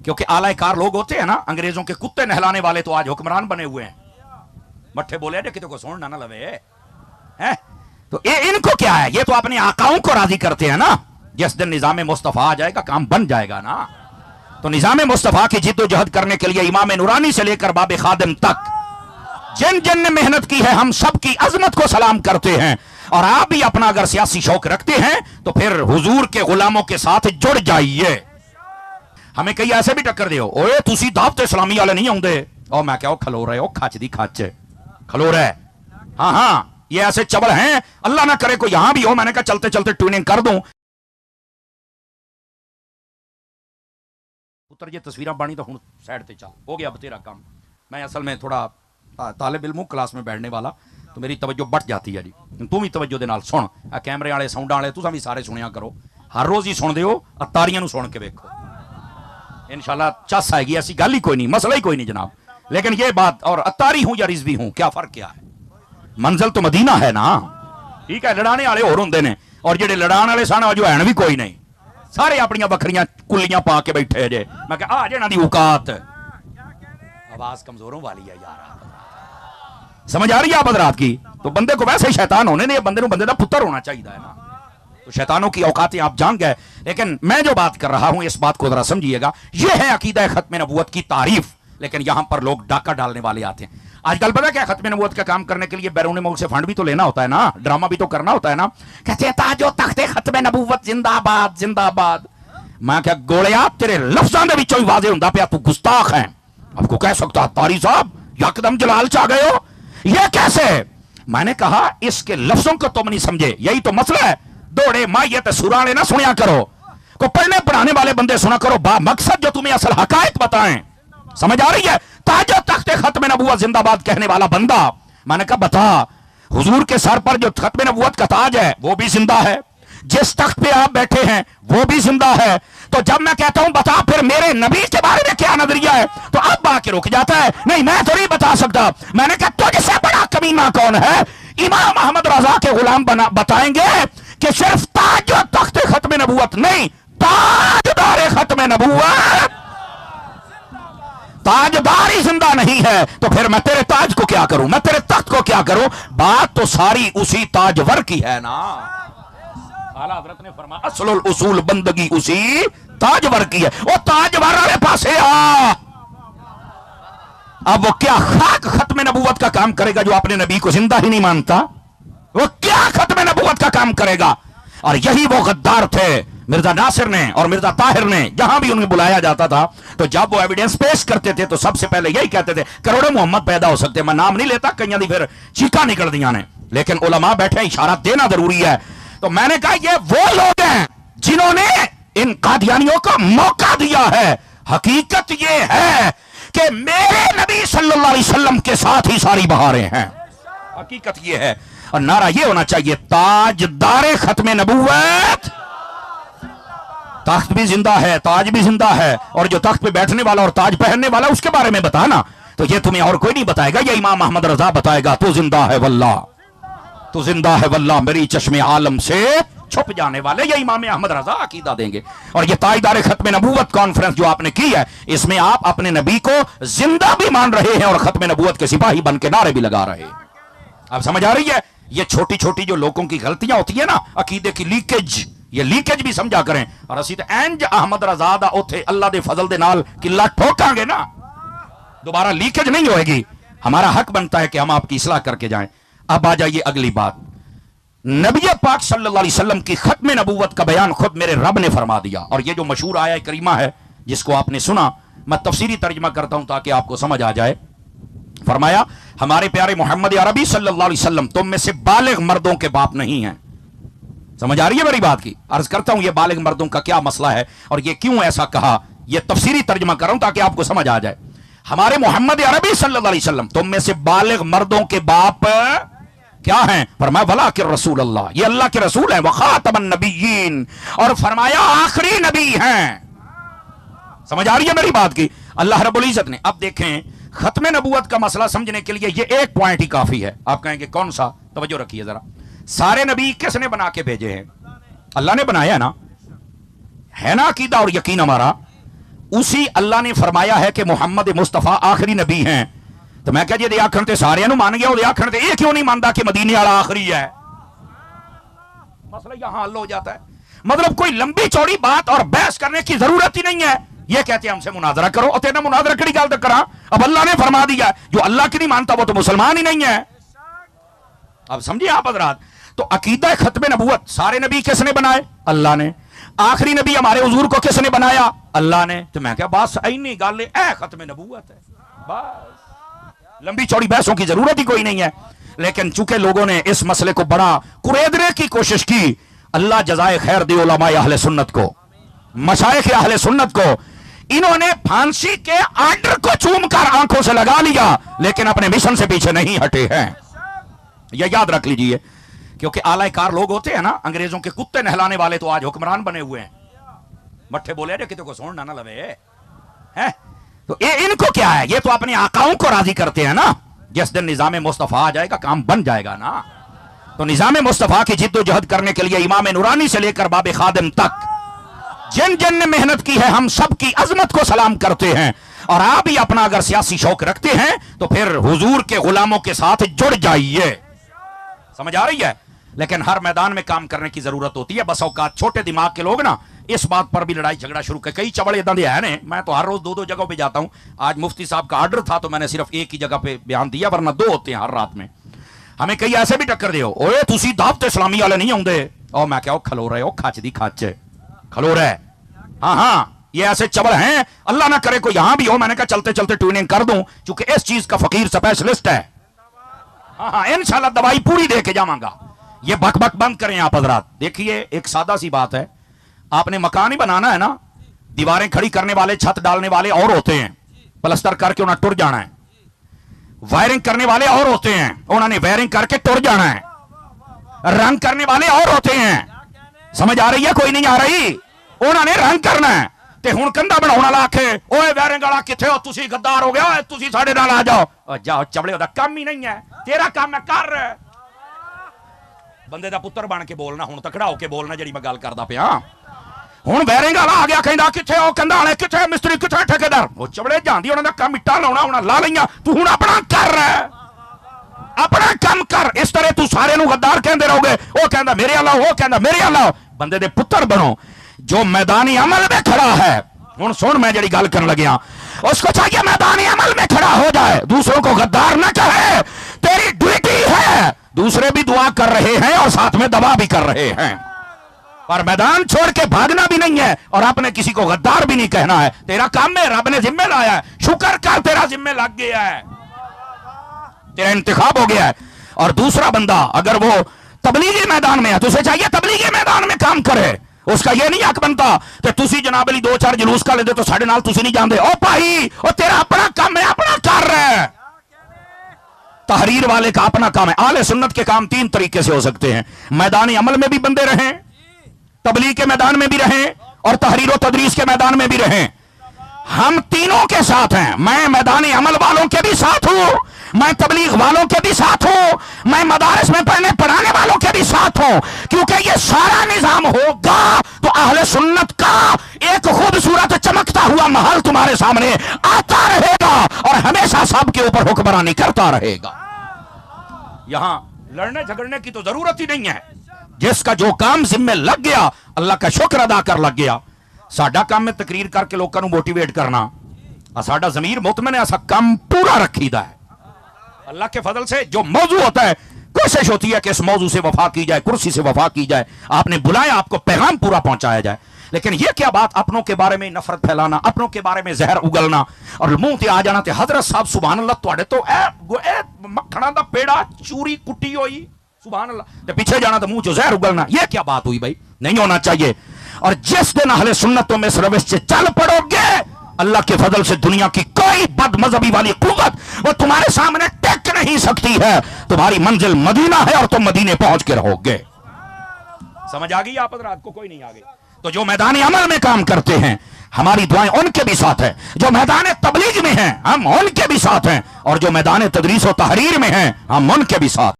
क्योंकि आला कार लोग होते हैं ना, अंग्रेजों के कुत्ते नहलाने वाले, तो आज हुक्मरान बने हुए हैं। मट्ठे बोले कि तो सुन ना लवे है, तो इनको क्या है, ये तो अपने आकाओं को राजी करते हैं ना। जिस दिन निजाम मुस्तफा आ जाएगा काम बन जाएगा ना। तो निजाम मुस्तफा की जिद्दोजहद करने के लिए इमाम नूरानी से लेकर बाबे खादिम तक जिन जिन ने मेहनत की है, हम सब की अजमत को सलाम करते हैं। और आप भी अपना अगर सियासी शौक रखते हैं तो फिर हुजूर के गुलामों के साथ जुड़ जाइए। हमें कई ऐसे भी टक्कर दियो, ओए तुसी दावत इस्लामी वाले नहीं आउंदे, और मैं क्या खलो रहे हो, खच दी खच खलो रहे। हाँ हाँ, ये ऐसे चबल हैं, अल्लाह ना करे कोई यहां भी हो। मैंने कहा चलते चलते ट्यूनिंग कर दूं। पुत्र ये तस्वीरें बानी तो हूं साइड ते चल, हो गया अब तेरा काम। मैं असल में थोड़ा तालिब इल्म क्लास में बैठने वाला, तो मेरी तवज्जो बढ़ जाती है जी। तू भी तवज्जो दे नाल सुन, आ कैमरे वाले साउंड वाले तुसां भी सारे सुनिया करो। हर रोज ही सुन दियो, अतारियां सुन के वेखो, इंशाल्लाह चस आएगी। ऐसी गल ही कोई नहीं, मसला ही कोई नहीं जनाब। लेकिन ये बात, और अतारी हूं या रिजवी हूं, क्या फर्क क्या है? मंजिल तो मदीना है ना, ठीक है। लड़ाने वाले होर होंदे ने, और जेडे लड़ाने वाले सन जो है भी कोई नहीं, सारे अपनी बखरियां कुलियां पा के बैठे जे। मैं कहा आ जेना दी औकात। आवाज कमजोरों वाली है यार, समझ आ रही है आप हज़रात की? तो बंदे को वैसे ही शैतान होने ने, बंदे बंदे का पुत्र होना चाहिए है ना। तो शैतानों की औकातें आप जान गए। लेकिन मैं जो बात कर रहा हूं, इस बात को जरा समझिएगा। यह है अकीदा खत्म नबूवत की तारीफ। लेकिन यहां पर लोग डाका डालने वाले आते हैं। आजकल पता क्या, खत्म नबूवत का काम करने के लिए बैरून मुल्क से फंड भी तो लेना होता है ना, ड्रामा भी तो करना होता है ना। कहते हैं ताजो तख्ते खत्म नबूवत जिंदाबाद जिंदाबाद। मैं क्या गोलिया तेरे लफ्जां दे विचों ही वाज़े हुंदा पिया तू गुस्ताख है। आपको कह सकता तारी साहब यकदम जलाल च आ गए हो, ये कैसे? मैंने कहा इसके लफ्जों को तुम नहीं समझे, यही तो मसला है। दौड़े मायत सुराने ना सुनिया करो, को पढ़ने पढ़ाने वाले बंदे सुना करो, बा मकसद जो तुम्हें असल हकायत बताएं। समझ आ रही है? ताजो तख्ते खत्म नबूवत जिंदाबाद कहने वाला बंदा, मैंने कहा बता, हुजूर के सर पर जो खत्म नबूवत का ताज है वो भी जिंदा है, जिस तख्त पे आप बैठे हैं वो भी जिंदा है। तो जब मैं कहता हूं बता फिर मेरे नबी के बारे में क्या नजरिया है, तो अब आके रुक जाता है, नहीं मैं तो नहीं बता सकता। मैंने कहा तुझसे बड़ा कमीना कौन है? इमाम अहमद रजा के गुलाम बताएंगे कि सिर्फ ताज और तख्त खत्म नबूवत नहीं, ताजदार खत्म नबूवत, ताजदार ही जिंदा नहीं है। तो फिर मैं तेरे ताज को क्या करूं, मैं तेरे तख्त को क्या करूं? बात तो सारी उसी ताजवर की है ना। आला हज़रत ने फरमाया असलुल उसूल बंदगी उसी ताजवर की है। वो ताजवर वाले पासे आ। अब वो क्या खाक खत्म नबूवत का काम करेगा जो अपने नबी को जिंदा ही नहीं मानता? वो क्या खत्म नबूवत का काम करेगा? और यही वो गद्दार थे मिर्जा नासिर ने और मिर्जा ताहिर ने। जहां भी उन्हें बुलाया जाता था तो जब वो एविडेंस पेश करते थे तो सबसे पहले यही कहते थे करोड़ों मोहम्मद पैदा हो सकते। मैं नाम नहीं लेता, कईयां दी फिर चीखा निकल दिया ने, लेकिन उलमा बैठे, इशारा देना जरूरी है। तो मैंने कहा ये वो लोग हैं जिन्होंने इन कादियानियों को मौका दिया है। हकीकत ये है कि मेरे नबी सल्लल्लाहु अलैहि वसल्लम के साथ ही सारी बहारें हैं। हकीकत ये है, और नारा ये होना चाहिए ताजदार खत्म नबूवत। तख्त भी जिंदा है, ताज भी जिंदा है, और जो तख्त पे बैठने वाला और ताज पहनने वाला उसके बारे में बताना। तो ये तुम्हें और कोई नहीं बताएगा, ये इमाम अहमद रजा बताएगा। तू जिंदा है वल्लाह, तू जिंदा है वल्लाह, मेरी चश्मे आलम से छुप जाने वाले ये इमाम अहमद रजा अकीदा देंगे। और ये ताजदार खत्म नबूवत कॉन्फ्रेंस जो आपने की है, इसमें आप अपने नबी को जिंदा भी मान रहे हैं और खत्म नबूवत के सिपाही बन के नारे भी लगा रहे हैं। आप समझ आ रही है? ये छोटी छोटी जो लोगों की गलतियां होती है ना, अकीदे की लीकेज, ये लीकेज भी समझा करें। और असी तो एंज अहमद रजा दा उथे अल्लाह दे फजल दे नाल किला ठोकांगे ना, दोबारा लीकेज नहीं होएगी। हमारा हक बनता है कि हम आपकी इस्लाह करके जाएं। अब आ जाइए अगली बात। नबी पाक सल्लल्लाहु अलैहि वसल्लम की खत्म नबूवत का बयान खुद मेरे रब ने फरमा दिया। और ये जो मशहूर आया करीमा है जिसको आपने सुना, मैं तफसीरी तर्जमा करता हूं ताकि आपको समझ आ जाए। फरमाया हमारे प्यारे मोहम्मद अरबी सल्लल्लाहु अलैहि वसल्लम तुम में से बालिग मर्दों के बाप नहीं हैं। समझ आ रही है मेरी बात की? अर्ज करता हूं ये बालिग मर्दों का क्या मसला है और ये क्यों ऐसा कहा, ये तफसीरी तर्जमा कर रहा हूं ताकि आपको समझ आ जाए। हमारे मोहम्मद अरबी सल्लल्लाहु अलैहि वसल्लम तुम में से बालिग मर्दों के बाप क्या हैं? फरमाया वला के रसूल अल्लाह, ये अल्लाह के रसूल हैं। व खातमन नबिय्यीन, और फरमाया आखिरी नबी हैं। समझ आ रही है मेरी बात की? अल्लाह रब्बुल इज्जत ने, अब देखें खत्म नबूवत का मसला समझने के लिए ये एक पॉइंट ही काफी है। आप कहेंगे कौन सा? तवज्जो रखिए जरा। सारे नबी किसने बना के भेजे हैं? अल्लाह ने बनाया ना, है ना अकीदा और यकीन हमारा। اسی اللہ نے فرمایا ہے کہ محمد مصطفیٰ آخری نبی ہیں. تو میں کہا جی آخر تے سارے مان گیا, وہ آخر تے یہ کیوں نہیں مانتا کہ مدینے والا آخری ہے؟ مسئلہ یہاں حل ہو جاتا ہے. مطلب کوئی لمبی چوڑی بات اور بحث کرنے کی ضرورت ہی نہیں ہے. یہ کہتے ہیں ہم سے مناظرہ کرو, اور تیرا مناظرہ کڑی گل تک کرا. اب اللہ نے فرما دیا جو اللہ کی نہیں مانتا وہ تو مسلمان ہی نہیں ہے. اب سمجھیے آپ حضرات, تو عقیدہ ختم نبوت سارے نبی کس نے بنائے؟ اللہ نے. آخری نبی ہمارے حضور کو کس نے بنایا؟ اللہ نے. تو میں کہا بس اینی گل اے ختم نبوت ہے, بس لمبی چوڑی بحثوں کی ضرورت ہی کوئی نہیں ہے. لیکن چونکہ لوگوں نے اس مسئلے کو بڑا کریدنے کی کوشش کی, اللہ جزائے خیر دی علماء اہل سنت کو, مشائخ اہل سنت کو. انہوں نے پھانسی کے آرڈر کو چوم کر آنکھوں سے لگا لیا, لیکن اپنے مشن سے پیچھے نہیں ہٹے ہیں. یہ یاد رکھ لیجئے, کیونکہ اعلی کار لوگ ہوتے ہیں نا, انگریزوں کے کتے نہلانے والے تو آج حکمران بنے ہوئے ہیں. مٹھے بولے جو کتے کو سوننا نہ لوے ہیں. تو ان کو کیا ہے, یہ تو اپنے آقاؤں کو راضی کرتے ہیں نا. جس دن نظام مصطفیٰ آ جائے گا کام بن جائے گا نا. تو نظام مصطفیٰ کی جد و جہد کرنے کے لیے امام نورانی سے لے کر باب خادم تک جن جن نے محنت کی ہے, ہم سب کی عظمت کو سلام کرتے ہیں. اور آپ ہی اپنا اگر سیاسی شوق رکھتے ہیں تو پھر حضور کے غلاموں کے ساتھ جڑ جائیے. سمجھ آ رہی ہے؟ لیکن ہر میدان میں کام کرنے کی ضرورت ہوتی ہے. بس اوقات چھوٹے دماغ کے لوگ نا اس بات پر بھی لڑائی جھگڑا شروع کر. کئی چبڑے ادھر دے ہیں, میں تو ہر روز دو جگہوں پہ جاتا ہوں. آج مفتی صاحب کا آرڈر تھا تو میں نے صرف ایک ہی جگہ پہ بیان دیا, ورنہ دو ہوتے ہیں ہر رات میں. ہمیں کئی ایسے بھی ٹکر دیو, اوے تسی دعوت اسلامی والے نہیں آؤندے. اور میں کہا کھلو رہے ہو کھچ دی کھچ کھلو رہے. ہاں یہ ایسے چبڑ ہیں, اللہ نہ کرے کوئی یہاں بھی ہو. میں نے کہا چلتے چلتے ٹیوننگ کر دوں, چونکہ اس چیز کا فقیر اسپیشلسٹ ہے. ہاں انشاءاللہ دوائی پوری دے کے جاواں گا. یہ بک بک بند کریں آپ حضرات. دیکھیے ایک سادہ سی بات ہے, آپ نے مکان ہی بنانا ہے نا, دیواریں کھڑی کرنے والے چھت ڈالنے والے اور ہوتے ہیں, پلسٹر کر کے انہیں ٹر جانا ہے. وائرنگ کرنے والے اور ہوتے ہیں, انہوں نے وائرنگ کر کے ٹر جانا ہے. رنگ کرنے والے اور ہوتے ہیں. سمجھ آ رہی ہے کوئی نہیں آ رہی؟ انہوں نے رنگ کرنا ہے. تے ہن کندا بناون والا آکھے اوے وائرنگ والا کتھے ہو, تسی غدار ہو گیا, اوے تسی ساڈے نال آ جاؤ. جاؤ چبڑے, دا کام ہی نہیں ہے, تیرا کام ہے کر. بندے دا پتر بن کے بولنا, ہن تکڑا ہو کے بولنا جڑی میں گل کردا پیا. ہن وائرنگ والا آ گیا کہندا کتھے ہو, کندا والے کتھے, مستری کتھے, ٹھیکیدار. او چبڑے جاندی انہاں دا کام اٹا لاونا, انہاں لا لئیاں, تو ہن اپنا کر, اپنا کام کر. اس طرح تو سارے نو غدار کہندے رہو گے, او کہندا میرے اللہ, او کہندا میرے اللہ. بندے دے پتر بنو جو میدانی عمل میں کھڑا ہے. ہن سن میں جڑی گل کرن لگیا, اس کو چاہیے میدانی عمل میں کھڑا ہو جائے, دوسروں کو غدار نہ کہے. تیری ڈیوٹی ہے, دوسرے بھی دعا کر رہے ہیں اور ساتھ میں دبا بھی کر رہے ہیں, پر میدان چھوڑ کے بھاگنا بھی نہیں ہے اور آپ نے کسی کو غدار بھی نہیں کہنا ہے. تیرا کام میں رب نے ذمہ لایا ہے, شکر کر تیرا ذمہ لگ گیا ہے, تیرا انتخاب ہو گیا ہے. اور دوسرا بندہ اگر وہ تبلیغی میدان میں ہے تو اسے چاہیے تبلیغی میدان میں کام کرے. اس کا یہ نہیں حق بنتا کہ تسی جناب علی دو چار جلوس کا لے دے تو ساڑھے نال تسی نہیں جاندے. او بھائی, او تیرا اپنا کام ہے, اپنا کر رہے ہیں. تحریر والے کا اپنا کام ہے. اہل سنت کے کام تین طریقے سے ہو سکتے ہیں, میدان عمل میں بھی بندے رہیں, تبلیغ کے میدان میں بھی رہیں, اور تحریر و تدریس کے میدان میں بھی رہیں. ہم تینوں کے ساتھ ہیں. میں میدان عمل والوں کے بھی ساتھ ہوں, میں تبلیغ والوں کے بھی ساتھ ہوں, میں مدارس میں پڑھانے والوں کے بھی ساتھ ہوں. کیونکہ یہ سارا نظام ہوگا تو اہل سنت کا ایک خوبصورت چمکتا ہوا محل تمہارے سامنے آتا رہے گا اور ہمیشہ سب کے اوپر حکمرانی کرتا رہے گا. یہاں لڑنے جھگڑنے کی تو ضرورت ہی نہیں ہے. جس کا جو کام ذمہ لگ گیا اللہ کا شکر ادا کر لگ گیا. ساڈا کام میں تقریر کر کے لوگوں کو موٹیویٹ کرنا, ساڈا ضمیر مطمئن ہے, ایسا کام پورا رکھیدا ہے. اللہ کے فضل سے جو موضوع ہوتا ہے کوشش ہوتی ہے کہ اس موضوع سے وفا کی جائے, کرسی سے وفا کی جائے. آپ نے بلایا, آپ کو پیغام پورا پہنچایا جائے. لیکن یہ کیا بات اپنوں کے بارے میں نفرت پھیلانا, اپنوں کے بارے میں زہر اگلنا اور منہ تے آ جانا تے حضرت صاحب سبحان اللہ تواڈے تو اے مکھنا دا پیڑا چوری کٹی ہوئی سبحان اللہ, تے پیچھے جانا تے منہ چ زہر اگلنا. یہ کیا بات ہوئی بھائی؟ نہیں ہونا چاہیے. اور جس دن اہل سنتوں میں اس روش سے چل پڑو گے, اللہ کے فضل سے دنیا کی کوئی بد مذہبی والی قوت وہ تمہارے سامنے ٹک نہیں سکتی ہے. تمہاری منزل مدینہ ہے اور تم مدینے پہنچ کے رہو گے. سمجھ آ گئی آپ حضرات کو؟ کوئی نہیں آ گئی. تو جو میدان عمل میں کام کرتے ہیں ہماری دعائیں ان کے بھی ساتھ ہیں, جو میدان تبلیغ میں ہیں ہم ان کے بھی ساتھ ہیں, اور جو میدان تدریس و تحریر میں ہیں ہم ان کے بھی ساتھ.